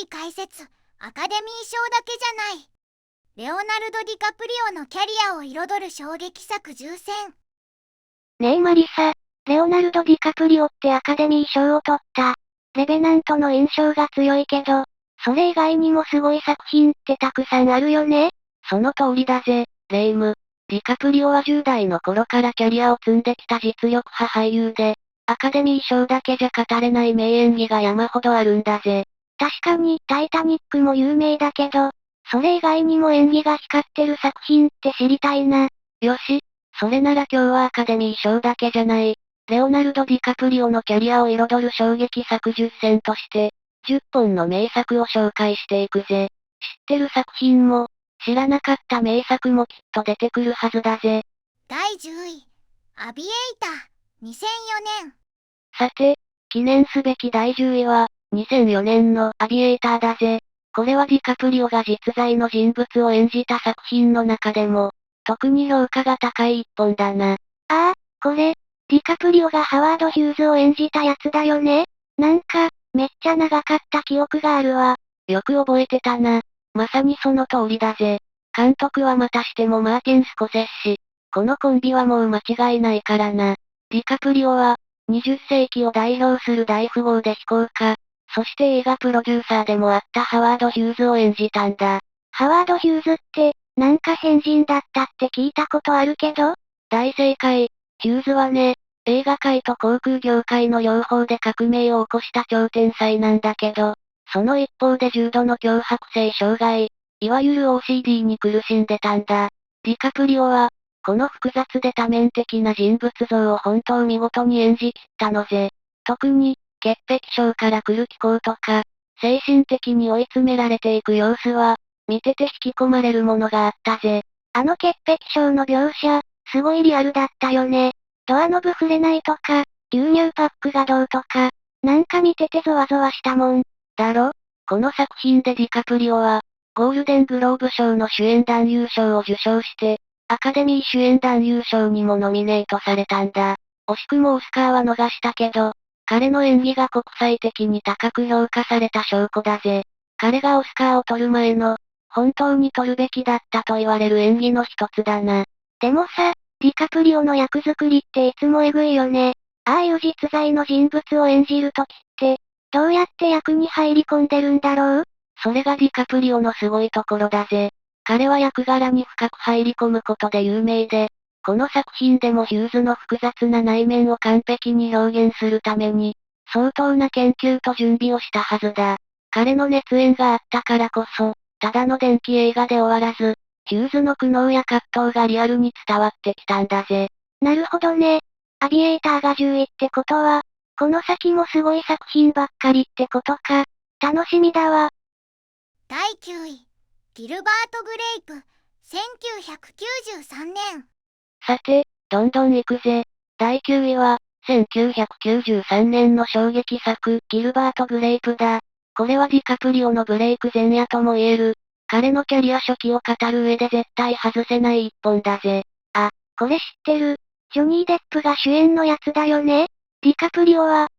解説。アカデミー賞だけじゃない。レオナルド・ディカプリオのキャリアを彩る衝撃作重戦。ねえマリサ、レオナルド・ディカプリオってアカデミー賞を取った。レベナントの印象が強いけど、それ以外にもすごい作品ってたくさんあるよね。その通りだぜ、レイム。ディカプリオは10代の頃からキャリアを積んできた実力派俳優で、アカデミー賞だけじゃ語れない名演技が山ほどあるんだぜ。確かに、タイタニックも有名だけど、それ以外にも演技が光ってる作品って知りたいな。よし、それなら今日はアカデミー賞だけじゃない。レオナルド・ディカプリオのキャリアを彩る衝撃作10選として、10本の名作を紹介していくぜ。知ってる作品も、知らなかった名作もきっと出てくるはずだぜ。第10位、アビエイター、2004年。さて、記念すべき第10位は、2004年のアビエイターだぜ。これはディカプリオが実在の人物を演じた作品の中でも、特に評価が高い一本だな。ああ、これ、ディカプリオがハワード・ヒューズを演じたやつだよね。なんか、めっちゃ長かった記憶があるわ。よく覚えてたな。まさにその通りだぜ。監督はまたしてもマーティン・スコセッシ。このコンビはもう間違いないからな。ディカプリオは、20世紀を代表する大富豪で飛行家、そして映画プロデューサーでもあったハワード・ヒューズを演じたんだ。ハワード・ヒューズって、なんか変人だったって聞いたことあるけど？大正解。ヒューズはね、映画界と航空業界の両方で革命を起こした超天才なんだけど、その一方で重度の強迫性障害、いわゆる OCD に苦しんでたんだ。ディカプリオは、この複雑で多面的な人物像を本当見事に演じきったのぜ。特に、潔癖症から来る気候とか、精神的に追い詰められていく様子は、見てて引き込まれるものがあったぜ。あの潔癖症の描写、すごいリアルだったよね。ドアノブ触れないとか、牛乳パックがどうとか、なんか見ててゾワゾワしたもん。だろ？この作品でディカプリオは、ゴールデングローブ賞の主演男優賞を受賞して、アカデミー主演男優賞にもノミネートされたんだ。惜しくもオスカーは逃したけど、彼の演技が国際的に高く評価された証拠だぜ。彼がオスカーを取る前の、本当に取るべきだったと言われる演技の一つだな。でもさ、ディカプリオの役作りっていつもエグいよね。ああいう実在の人物を演じるときって、どうやって役に入り込んでるんだろう？それがディカプリオのすごいところだぜ。彼は役柄に深く入り込むことで有名で、この作品でもヒューズの複雑な内面を完璧に表現するために、相当な研究と準備をしたはずだ。彼の熱演があったからこそ、ただの伝記映画で終わらず、ヒューズの苦悩や葛藤がリアルに伝わってきたんだぜ。なるほどね。アビエイターが10位ってことは、この先もすごい作品ばっかりってことか。楽しみだわ。第9位、ギルバート・グレイプ、1993年。さて、どんどん行くぜ。第9位は、1993年の衝撃作、ギルバート・グレイプだ。これはディカプリオのブレイク前夜とも言える。彼のキャリア初期を語る上で絶対外せない一本だぜ。あ、これ知ってる。ジョニー・デップが主演のやつだよね。ディカプリオは、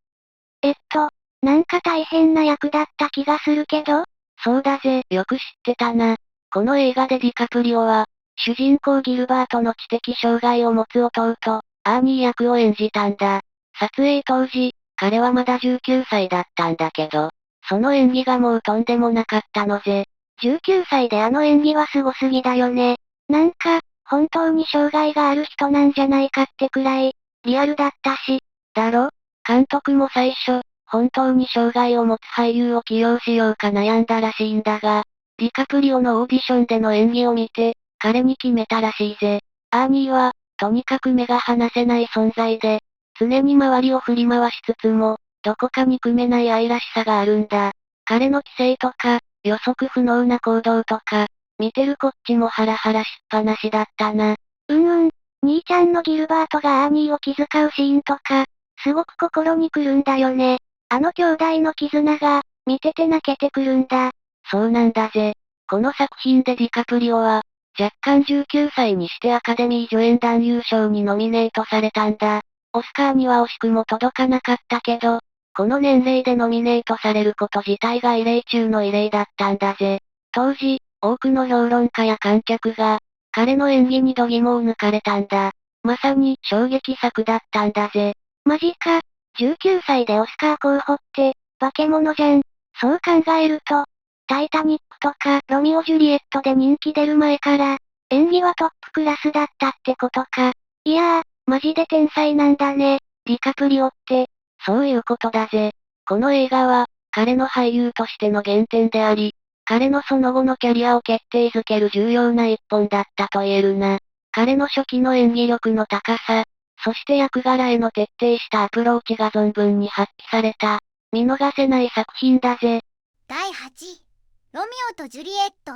なんか大変な役だった気がするけど。そうだぜ、よく知ってたな。この映画でディカプリオは、主人公ギルバートの知的障害を持つ弟、アーニー役を演じたんだ。撮影当時、彼はまだ19歳だったんだけど、その演技がもうとんでもなかったのぜ。19歳であの演技はすごすぎだよね。なんか、本当に障害がある人なんじゃないかってくらい、リアルだったし。だろ？監督も最初、本当に障害を持つ俳優を起用しようか悩んだらしいんだが、ディカプリオのオーディションでの演技を見て、彼に決めたらしいぜ。アーニーは、とにかく目が離せない存在で、常に周りを振り回しつつも、どこか憎めない愛らしさがあるんだ。彼の知性とか、予測不能な行動とか、見てるこっちもハラハラしっぱなしだったな。兄ちゃんのギルバートがアーニーを気遣うシーンとか、すごく心にくるんだよね。あの兄弟の絆が、見てて泣けてくるんだ。そうなんだぜ。この作品でディカプリオは、若干19歳にしてアカデミー助演男優賞にノミネートされたんだ。オスカーには惜しくも届かなかったけど、この年齢でノミネートされること自体が異例中の異例だったんだぜ。当時、多くの評論家や観客が、彼の演技に度肝を抜かれたんだ。まさに衝撃作だったんだぜ。マジか。19歳でオスカー候補って、化け物じゃん。そう考えると、タイタニックとかロミオ・ジュリエットで人気出る前から、演技はトップクラスだったってことか。いやー、マジで天才なんだね、ディカプリオって。そういうことだぜ。この映画は、彼の俳優としての原点であり、彼のその後のキャリアを決定づける重要な一本だったと言えるな。彼の初期の演技力の高さ、そして役柄への徹底したアプローチが存分に発揮された、見逃せない作品だぜ。第8位、ロミオとジュリエット、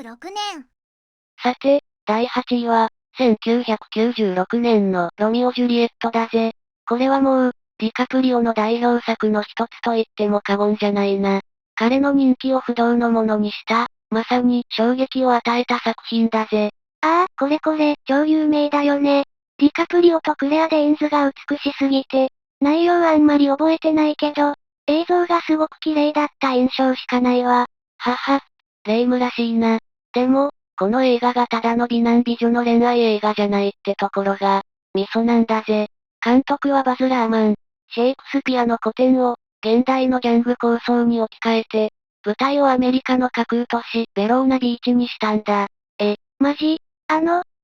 1996年。さて、第8位は、1996年のロミオ・ジュリエットだぜ。これはもう、ディカプリオの代表作の一つと言っても過言じゃないな。彼の人気を不動のものにした、まさに衝撃を与えた作品だぜ。ああ、これ、超有名だよね。ディカプリオとクレア・デインズが美しすぎて、内容あんまり覚えてないけど、映像がすごく綺麗だった印象しかないわ。はは、レイムらしいな。でも、この映画がただの美男美女の恋愛映画じゃないってところが、ミソなんだぜ。監督はバズ・ラーマン。シェイクスピアの古典を、現代のギャング構想に置き換えて、舞台をアメリカの架空都市、ベローナビーチにしたんだ。マジ？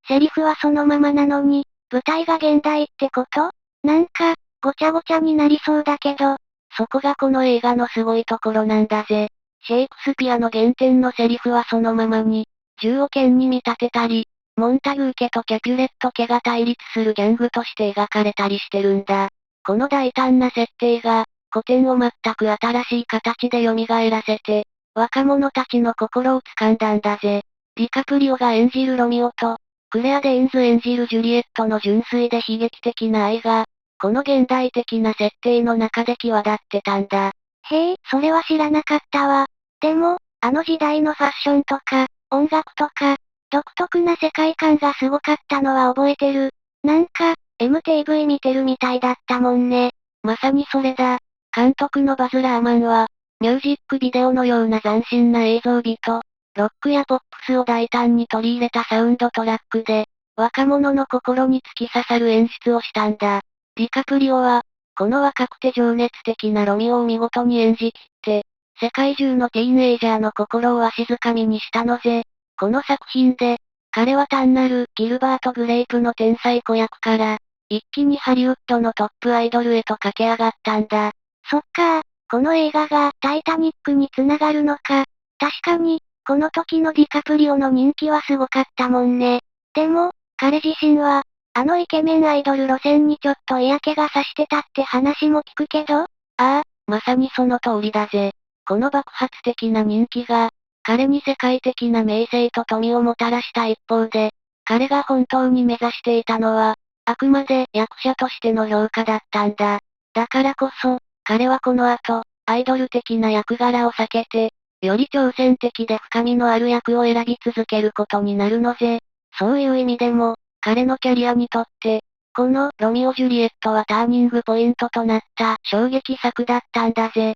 セリフはそのままなのに、舞台が現代ってこと？なんか、ごちゃごちゃになりそうだけど。そこがこの映画のすごいところなんだぜ。シェイクスピアの原点のセリフはそのままに、銃を剣に見立てたり、モンタグー家とキャピュレット家が対立するギャングとして描かれたりしてるんだ。この大胆な設定が、古典を全く新しい形で蘇らせて、若者たちの心を掴んだんだぜ。ディカプリオが演じるロミオと、クレア・デインズ演じるジュリエットの純粋で悲劇的な愛が、この現代的な設定の中で際立ってたんだ。へえ、それは知らなかったわ。でも、あの時代のファッションとか、音楽とか、独特な世界観がすごかったのは覚えてる。なんか、MTV 見てるみたいだったもんね。まさにそれだ。監督のバズ・ラーマンは、ミュージックビデオのような斬新な映像美と、ロックやポップスを大胆に取り入れたサウンドトラックで、若者の心に突き刺さる演出をしたんだ。ディカプリオは、この若くて情熱的なロミオを見事に演じきって、世界中のティーンエイジャーの心をわしづかみにしたのぜ。この作品で、彼は単なるギルバート・グレープの天才子役から、一気にハリウッドのトップアイドルへと駆け上がったんだ。そっか、この映画がタイタニックに繋がるのか。確かに、この時のディカプリオの人気はすごかったもんね。でも、彼自身は、あのイケメンアイドル路線にちょっと嫌気がさしてたって話も聞くけど。ああ、まさにその通りだぜ。この爆発的な人気が、彼に世界的な名声と富をもたらした一方で、彼が本当に目指していたのは、あくまで役者としての評価だったんだ。だからこそ、彼はこの後、アイドル的な役柄を避けて、より挑戦的で深みのある役を選び続けることになるのぜ。そういう意味でも、彼のキャリアにとって、このロミオ・ジュリエットはターニングポイントとなった衝撃作だったんだぜ。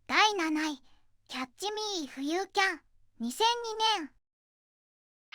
第7位、キャッチミーフユーキャン、2002年。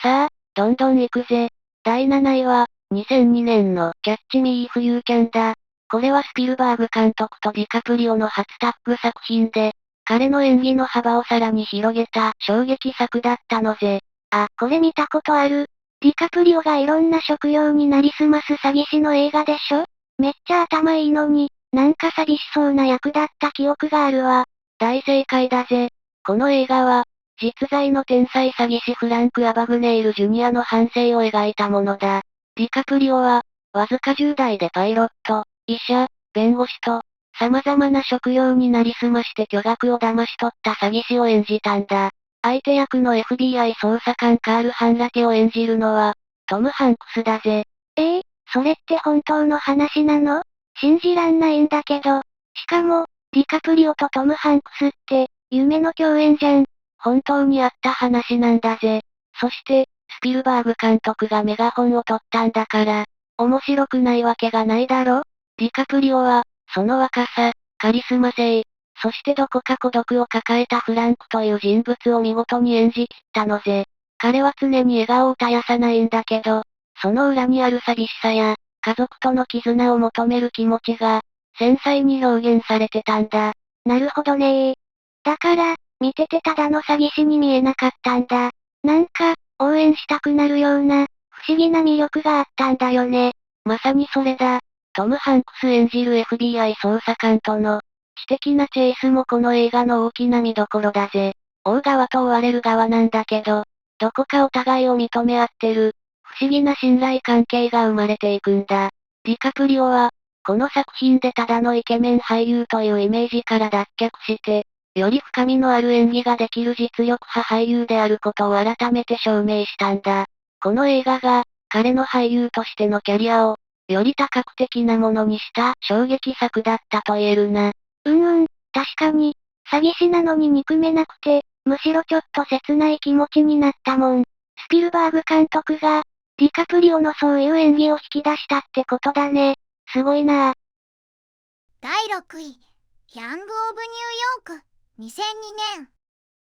さあ、どんどん行くぜ。第7位は、2002年のキャッチミーフユーキャンだ。これはスピルバーグ監督とディカプリオの初タッグ作品で、彼の演技の幅をさらに広げた衝撃作だったのぜ。あ、これ見たことある。ディカプリオがいろんな職業になりすます詐欺師の映画でしょ？めっちゃ頭いいのに、なんか寂しそうな役だった記憶があるわ。大正解だぜ。この映画は、実在の天才詐欺師フランク・アバグネイル・ジュニアの半生を描いたものだ。ディカプリオは、わずか10代でパイロット、医者、弁護士と、様々な職業になりすまして巨額を騙し取った詐欺師を演じたんだ。相手役の FBI 捜査官カール・ハンラケを演じるのは、トム・ハンクスだぜ。それって本当の話なの？信じらんないんだけど。しかも、ディカプリオとトム・ハンクスって、夢の共演じゃん。本当にあった話なんだぜ。そして、スピルバーグ監督がメガホンを取ったんだから、面白くないわけがないだろ？ディカプリオは、その若さ、カリスマ性、そしてどこか孤独を抱えたフランクという人物を見事に演じ切ったのぜ。彼は常に笑顔を絶やさないんだけど、その裏にある寂しさや、家族との絆を求める気持ちが、繊細に表現されてたんだ。なるほどねー。だから、見ててただの詐欺師に見えなかったんだ。なんか、応援したくなるような、不思議な魅力があったんだよね。まさにそれだ。トム・ハンクス演じる FBI 捜査官との、知的なチェイスもこの映画の大きな見どころだぜ。追う側と追われる側なんだけど、どこかお互いを認め合ってる、不思議な信頼関係が生まれていくんだ。ディカプリオは、この作品でただのイケメン俳優というイメージから脱却して、より深みのある演技ができる実力派俳優であることを改めて証明したんだ。この映画が、彼の俳優としてのキャリアを、より多角的なものにした衝撃作だったと言えるな。確かに、詐欺師なのに憎めなくて、むしろちょっと切ない気持ちになったもん。スピルバーグ監督が、ディカプリオのそういう演技を引き出したってことだね。すごいなぁ。第6位、ヤング・オブ・ニューヨーク、2002年。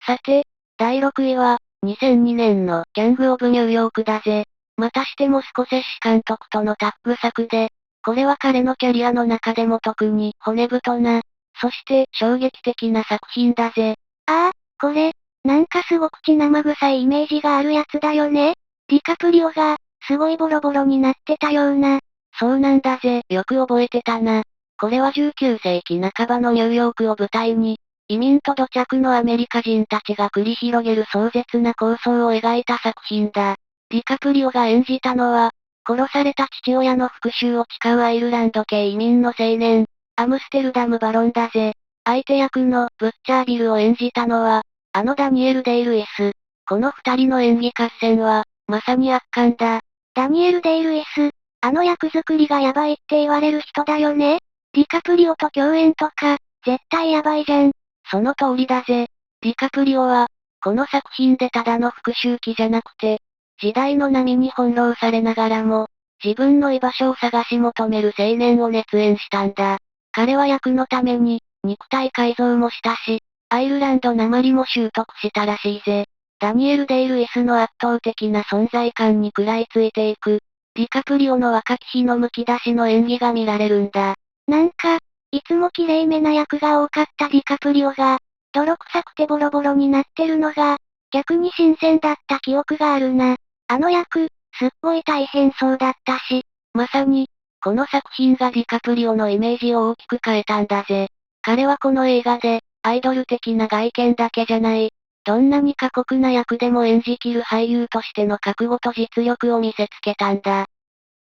さて、第6位は、2002年のギャング・オブ・ニューヨークだぜ。またしてもスコセッシ監督とのタッグ作で、これは彼のキャリアの中でも特に骨太な、そして衝撃的な作品だぜ。ああ、これ、なんかすごく血生臭いイメージがあるやつだよね。ディカプリオが、すごいボロボロになってたような。そうなんだぜ、よく覚えてたな。これは19世紀半ばのニューヨークを舞台に、移民と土着のアメリカ人たちが繰り広げる壮絶な構想を描いた作品だ。ディカプリオが演じたのは、殺された父親の復讐を誓うアイルランド系移民の青年、アムステルダムバロンだぜ。相手役のブッチャービルを演じたのは、あのダニエル・デイルイス。この二人の演技合戦は、まさに圧巻だ。ダニエル・デイルイス、あの役作りがヤバいって言われる人だよね。ディカプリオと共演とか、絶対ヤバいじゃん。その通りだぜ。ディカプリオは、この作品でただの復讐記じゃなくて、時代の波に翻弄されながらも、自分の居場所を探し求める青年を熱演したんだ。彼は役のために、肉体改造もしたし、アイルランド訛りも習得したらしいぜ。ダニエル・デイルイスの圧倒的な存在感に食らいついていく、ディカプリオの若き日のむき出しの演技が見られるんだ。なんか、いつも綺麗めな役が多かったディカプリオが、泥臭くてボロボロになってるのが、逆に新鮮だった記憶があるな。あの役、すっごい大変そうだったし。まさに、この作品がディカプリオのイメージを大きく変えたんだぜ。彼はこの映画で、アイドル的な外見だけじゃない、どんなに過酷な役でも演じきる俳優としての覚悟と実力を見せつけたんだ。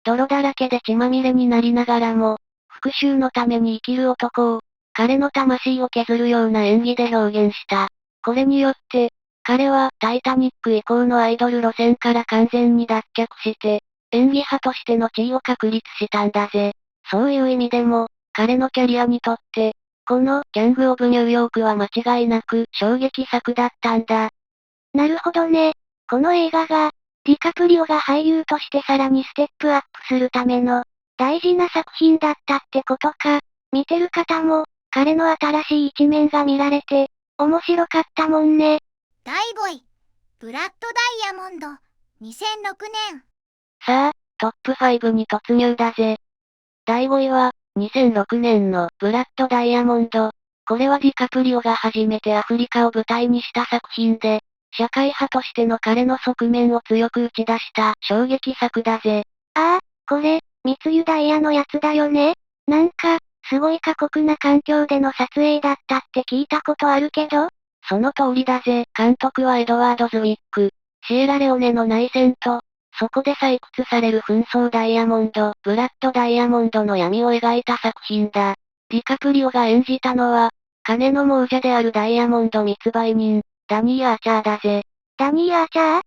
泥だらけで血まみれになりながらも、復讐のために生きる男を、彼の魂を削るような演技で表現した。これによって、彼はタイタニック以降のアイドル路線から完全に脱却して、演技派としての地位を確立したんだぜ。そういう意味でも、彼のキャリアにとって、このギャング・オブ・ニューヨークは間違いなく衝撃作だったんだ。なるほどね。この映画が、ディカプリオが俳優としてさらにステップアップするための、大事な作品だったってことか。見てる方も、彼の新しい一面が見られて、面白かったもんね。第5位、ブラッド・ダイヤモンド、2006年。さあ、トップ5に突入だぜ。第5位は、2006年のブラッド・ダイヤモンド。これはディカプリオが初めてアフリカを舞台にした作品で、社会派としての彼の側面を強く打ち出した衝撃作だぜ。ああ、これ、密輸ダイヤのやつだよね。なんか、すごい過酷な環境での撮影だったって聞いたことあるけど。その通りだぜ。監督はエドワード・ズウィック。シエラレオネの内戦と、そこで採掘される紛争ダイヤモンド、ブラッド・ダイヤモンドの闇を描いた作品だ。ディカプリオが演じたのは、金の亡者であるダイヤモンド密売人、ダニー・アーチャーだぜ。ダニー・アーチャー？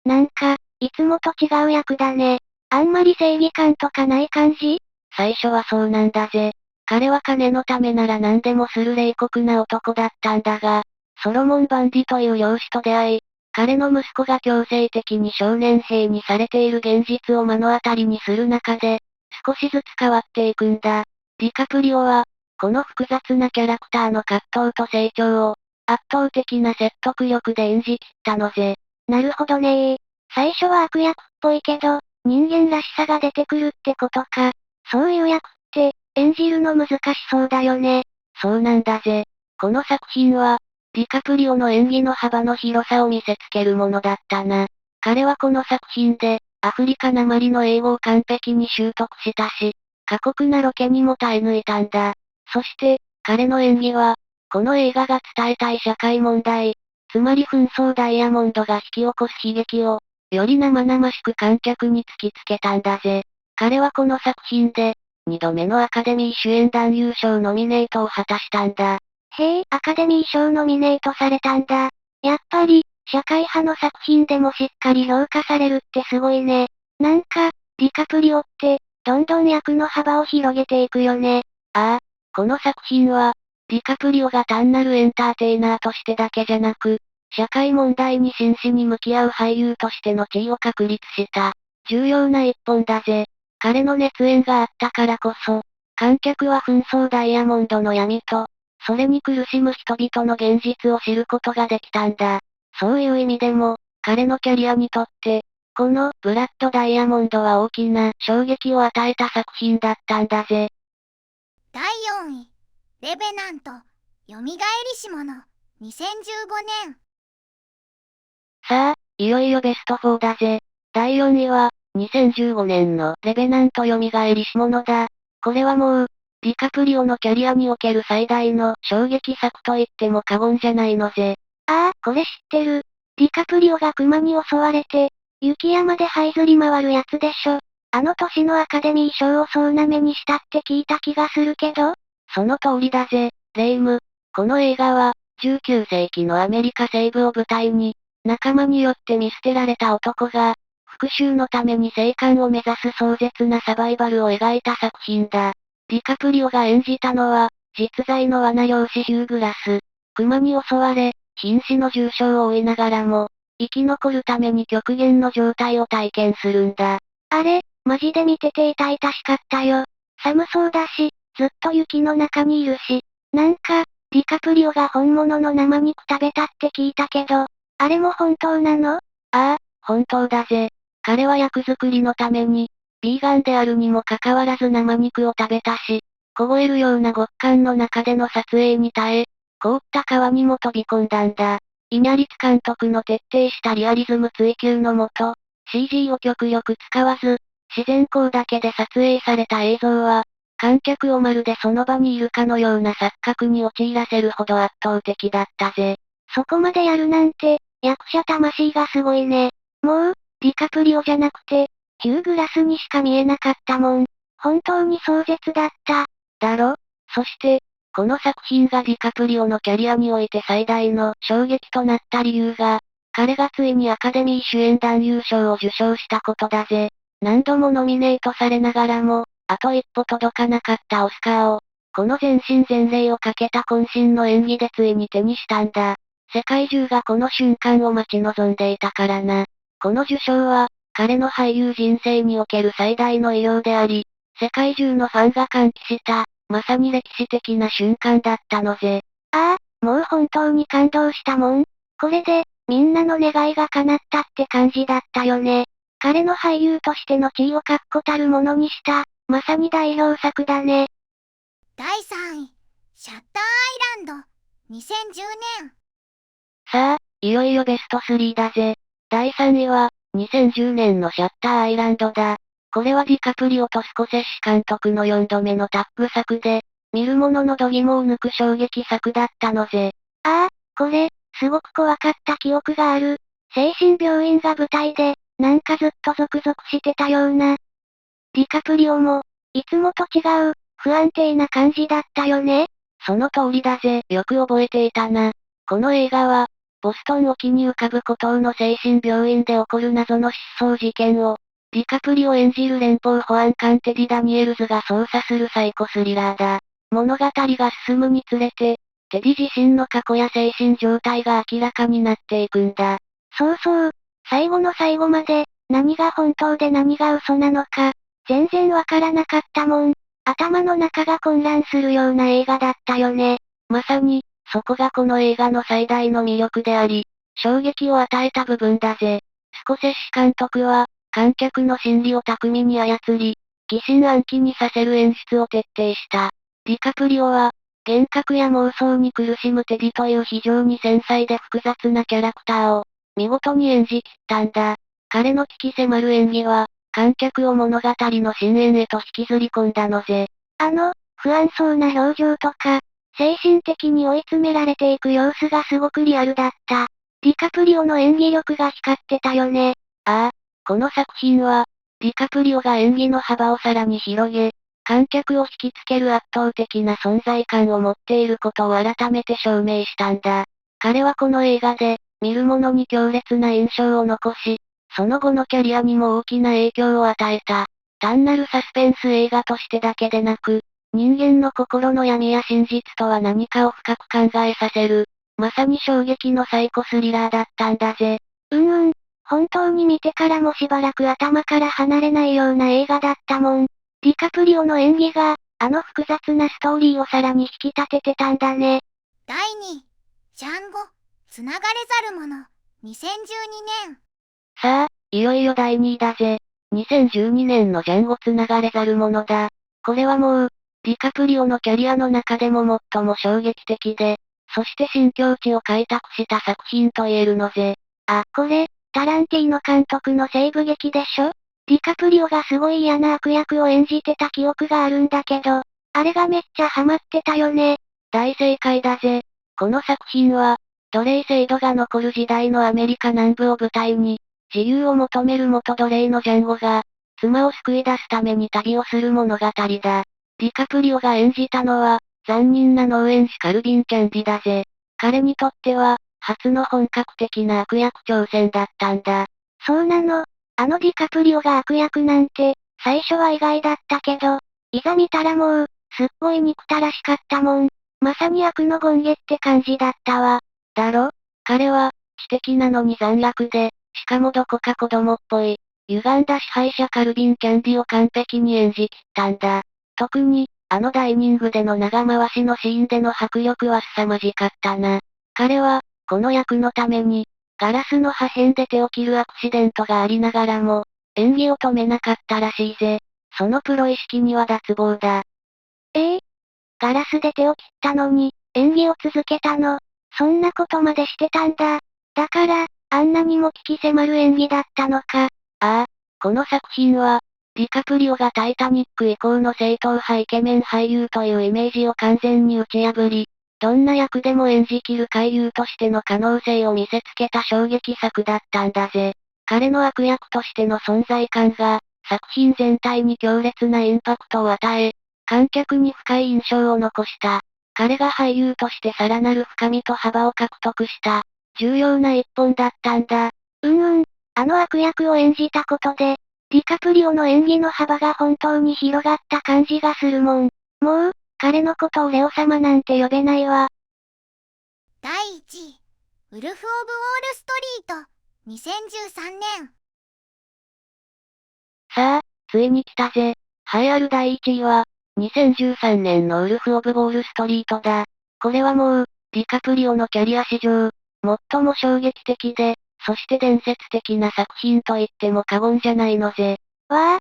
なんか、いつもと違う役だね。あんまり正義感とかない感じ？最初はそうなんだぜ。彼は金のためなら何でもする冷酷な男だったんだが、ソロモン・バンディという漁師と出会い、彼の息子が強制的に少年兵にされている現実を目の当たりにする中で、少しずつ変わっていくんだ。ディカプリオは、この複雑なキャラクターの葛藤と成長を、圧倒的な説得力で演じ切ったのぜ。なるほどねー。最初は悪役っぽいけど、人間らしさが出てくるってことか。そういう役って、演じるの難しそうだよね。そうなんだぜ。この作品は、ディカプリオの演技の幅の広さを見せつけるものだったな。彼はこの作品で、アフリカなまりの英語を完璧に習得したし、過酷なロケにも耐え抜いたんだ。そして、彼の演技は、この映画が伝えたい社会問題、つまり紛争ダイヤモンドが引き起こす悲劇を、より生々しく観客に突きつけたんだぜ。彼はこの作品で、2度目のアカデミー主演男優賞ノミネートを果たしたんだ。へえ、アカデミー賞ノミネートされたんだ。やっぱり、社会派の作品でもしっかり評価されるってすごいね。なんか、ディカプリオって、どんどん役の幅を広げていくよね。ああ、この作品は、ディカプリオが単なるエンターテイナーとしてだけじゃなく、社会問題に真摯に向き合う俳優としての地位を確立した、重要な一本だぜ。彼の熱演があったからこそ、観客は紛争ダイヤモンドの闇と、それに苦しむ人々の現実を知ることができたんだ。そういう意味でも、彼のキャリアにとって、このブラッドダイヤモンドは大きな衝撃を与えた作品だったんだぜ。第4位、レベナント、よみがえりし者、2015年。さあ、いよいよベスト4だぜ。第4位は、2015年のレベナント蘇りし者だ。これはもう、ディカプリオのキャリアにおける最大の衝撃作と言っても過言じゃないのぜ。ああ、これ知ってる。ディカプリオが熊に襲われて、雪山で這いずり回るやつでしょ。あの年のアカデミー賞を総なめにしたって聞いた気がするけど。その通りだぜ、レイム。この映画は、19世紀のアメリカ西部を舞台に、仲間によって見捨てられた男が、復讐のために生還を目指す壮絶なサバイバルを描いた作品だ。ディカプリオが演じたのは、実在の罠漁師ヒューグラス。熊に襲われ、瀕死の重傷を負いながらも、生き残るために極限の状態を体験するんだ。あれ、マジで見てて痛々しかったよ。寒そうだし、ずっと雪の中にいるし。なんか、ディカプリオが本物の生肉食べたって聞いたけど、あれも本当なの？ああ、本当だぜ。彼は役作りのために、ビーガンであるにもかかわらず生肉を食べたし、凍えるような極寒の中での撮影に耐え、凍った川にも飛び込んだんだ。イニャリツ監督の徹底したリアリズム追求のもと、CG を極力使わず、自然光だけで撮影された映像は、観客をまるでその場にいるかのような錯覚に陥らせるほど圧倒的だったぜ。そこまでやるなんて、役者魂がすごいね。もう、ディカプリオじゃなくて、ヒューグラスにしか見えなかったもん。本当に壮絶だった。だろ？そして、この作品がディカプリオのキャリアにおいて最大の衝撃となった理由が、彼がついにアカデミー主演男優賞を受賞したことだぜ。何度もノミネートされながらも、あと一歩届かなかったオスカーを、この全身全霊をかけた渾身の演技でついに手にしたんだ。世界中がこの瞬間を待ち望んでいたからな。この受賞は、彼の俳優人生における最大の偉業であり、世界中のファンが歓喜した、まさに歴史的な瞬間だったのぜ。ああ、もう本当に感動したもん。これで、みんなの願いが叶ったって感じだったよね。彼の俳優としての地位を確固たるものにした、まさに代表作だね。第3位、シャッターアイランド、2010年。さあ、いよいよベスト3だぜ。第3位は、2010年のシャッターアイランドだ。これはディカプリオとスコセッシ監督の4度目のタッグ作で、見る者の度肝を抜く衝撃作だったのぜ。ああ、これ、すごく怖かった記憶がある。精神病院が舞台で、なんかずっとゾクゾクしてたような。ディカプリオも、いつもと違う、不安定な感じだったよね。その通りだぜ。よく覚えていたな。この映画は、ボストン沖に浮かぶ孤島の精神病院で起こる謎の失踪事件を、ディカプリを演じる連邦保安官テディ・ダニエルズが捜査するサイコスリラーだ。物語が進むにつれて、テディ自身の過去や精神状態が明らかになっていくんだ。そうそう。最後の最後まで、何が本当で何が嘘なのか、全然わからなかったもん。頭の中が混乱するような映画だったよね。まさに、そこがこの映画の最大の魅力であり、衝撃を与えた部分だぜ。スコセッシ監督は、観客の心理を巧みに操り、疑心暗鬼にさせる演出を徹底した。ディカプリオは、幻覚や妄想に苦しむテディという非常に繊細で複雑なキャラクターを、見事に演じ切ったんだ。彼の鬼気迫る演技は、観客を物語の深淵へと引きずり込んだのぜ。不安そうな表情とか、精神的に追い詰められていく様子がすごくリアルだった。ディカプリオの演技力が光ってたよね。ああ、この作品は、ディカプリオが演技の幅をさらに広げ、観客を引きつける圧倒的な存在感を持っていることを改めて証明したんだ。彼はこの映画で、見る者に強烈な印象を残し、その後のキャリアにも大きな影響を与えた。単なるサスペンス映画としてだけでなく、人間の心の闇や真実とは何かを深く考えさせる、まさに衝撃のサイコスリラーだったんだぜ。本当に見てからもしばらく頭から離れないような映画だったもん。ディカプリオの演技が、複雑なストーリーをさらに引き立ててたんだね。第2、ジャンゴ、つながれざる者、2012年。さあ、いよいよ第2位だぜ。2012年のジャンゴつながれざる者だ。これはもう、ディカプリオのキャリアの中でも最も衝撃的で、そして新境地を開拓した作品と言えるのぜ。これ、タランティーノ監督の西部劇でしょ？ディカプリオがすごい嫌な悪役を演じてた記憶があるんだけど、あれがめっちゃハマってたよね。大正解だぜ。この作品は、奴隷制度が残る時代のアメリカ南部を舞台に、自由を求める元奴隷のジャンゴが、妻を救い出すために旅をする物語だ。ディカプリオが演じたのは、残忍な農園師カルビン・キャンディだぜ。彼にとっては、初の本格的な悪役挑戦だったんだ。そうなの。ディカプリオが悪役なんて、最初は意外だったけど、いざ見たらもう、すっごい憎たらしかったもん。まさに悪の権下って感じだったわ。だろ？彼は、知的なのに残虐で、しかもどこか子供っぽい、歪んだ支配者カルビン・キャンディを完璧に演じ切ったんだ。特に、ダイニングでの長回しのシーンでの迫力は凄まじかったな。彼は、この役のために、ガラスの破片で手を切るアクシデントがありながらも、演技を止めなかったらしいぜ。そのプロ意識には脱帽だ。ガラスで手を切ったのに、演技を続けたの。そんなことまでしてたんだ。だから、あんなにも鬼気迫る演技だったのか。この作品は、ディカプリオがタイタニック以降の正統派イケメン俳優というイメージを完全に打ち破り、どんな役でも演じきる俳優としての可能性を見せつけた衝撃作だったんだぜ。彼の悪役としての存在感が、作品全体に強烈なインパクトを与え、観客に深い印象を残した。彼が俳優としてさらなる深みと幅を獲得した、重要な一本だったんだ。悪役を演じたことで、ディカプリオの演技の幅が本当に広がった感じがするもん。もう、彼のことをレオ様なんて呼べないわ。第1位、ウルフ・オブ・ウォール・ストリート、2013年。さあ、ついに来たぜ。栄えある第1位は、2013年のウルフ・オブ・ウォール・ストリートだ。これはもう、ディカプリオのキャリア史上、最も衝撃的で、そして伝説的な作品と言っても過言じゃないのぜ。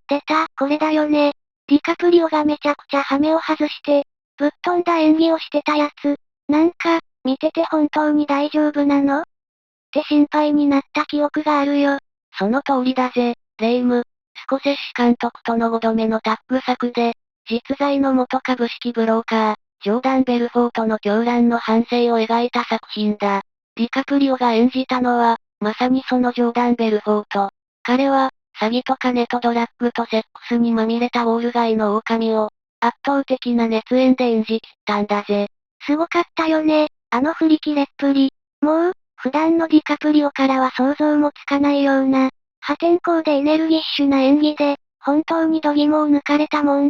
出た、これだよね。ディカプリオがめちゃくちゃハメを外して、ぶっ飛んだ演技をしてたやつ。なんか、見てて本当に大丈夫なの？って心配になった記憶があるよ。その通りだぜ、レイム。スコセッシ監督との5度目のタッグ作で、実在の元株式ブローカー、ジョーダン・ベルフォートの狂乱の反省を描いた作品だ。ディカプリオが演じたのは、まさにそのジョーダン・ベルフォート。彼は、詐欺と金とドラッグとセックスにまみれたウォール街の狼を、圧倒的な熱演で演じ切ったんだぜ。すごかったよね、振り切れっぷり。もう、普段のディカプリオからは想像もつかないような、破天荒でエネルギッシュな演技で、本当に度肝を抜かれたもん。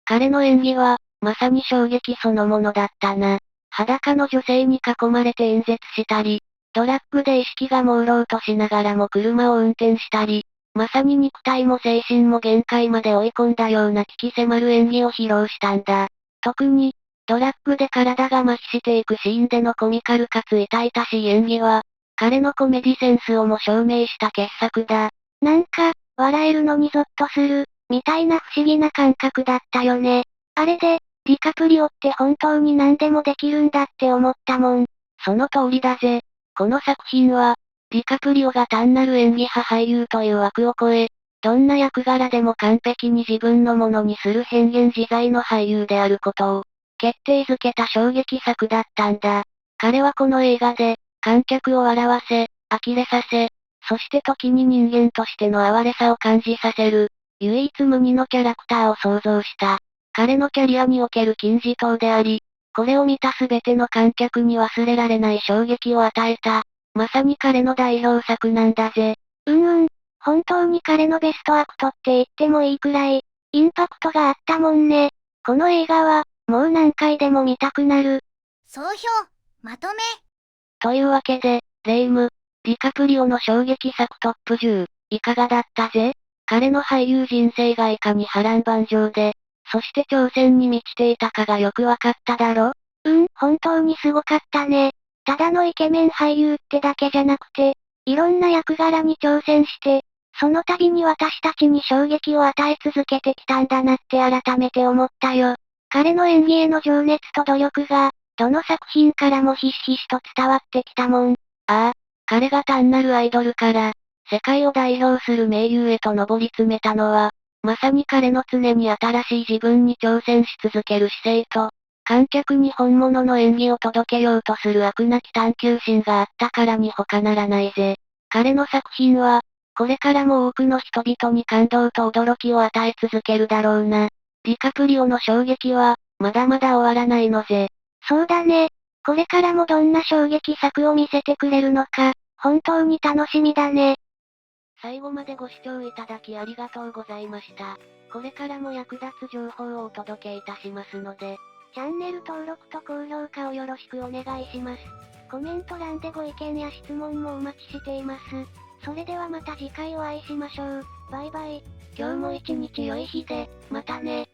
彼の演技は、まさに衝撃そのものだったな。裸の女性に囲まれて演説したり、ドラッグで意識が朦朧としながらも車を運転したり、まさに肉体も精神も限界まで追い込んだような鬼気迫る演技を披露したんだ。特に、ドラッグで体が麻痺していくシーンでのコミカルかつ痛々しい演技は、彼のコメディセンスをも証明した傑作だ。なんか、笑えるのにゾッとする、みたいな不思議な感覚だったよね。あれで、ディカプリオって本当に何でもできるんだって思ったもん。その通りだぜ。この作品は、ディカプリオが単なる演技派俳優という枠を超え、どんな役柄でも完璧に自分のものにする変幻自在の俳優であることを、決定づけた衝撃作だったんだ。彼はこの映画で、観客を笑わせ、呆れさせ、そして時に人間としての哀れさを感じさせる、唯一無二のキャラクターを創造した。彼のキャリアにおける金字塔であり、これを見たすべての観客に忘れられない衝撃を与えた、まさに彼の代表作なんだぜ。本当に彼のベストアクトって言ってもいいくらい、インパクトがあったもんね。この映画は、もう何回でも見たくなる。総評、まとめ。というわけで、レイム、ディカプリオの衝撃作トップ10、いかがだったぜ？彼の俳優人生がいかに波乱万丈で、そして挑戦に満ちていたかがよくわかっただろ？本当にすごかったね。ただのイケメン俳優ってだけじゃなくて、いろんな役柄に挑戦して、その度に私たちに衝撃を与え続けてきたんだなって改めて思ったよ。彼の演技への情熱と努力が、どの作品からもひしひしと伝わってきたもん。ああ、彼が単なるアイドルから、世界を代表する名優へと上り詰めたのは、まさに彼の常に新しい自分に挑戦し続ける姿勢と、観客に本物の演技を届けようとする飽くなき探求心があったからに他ならないぜ。彼の作品は、これからも多くの人々に感動と驚きを与え続けるだろうな。ディカプリオの衝撃は、まだまだ終わらないのぜ。そうだね。これからもどんな衝撃作を見せてくれるのか、本当に楽しみだね。最後までご視聴いただきありがとうございました。これからも役立つ情報をお届けいたしますので、チャンネル登録と高評価をよろしくお願いします。コメント欄でご意見や質問もお待ちしています。それではまた次回お会いしましょう。バイバイ。今日も一日良い日で、またね。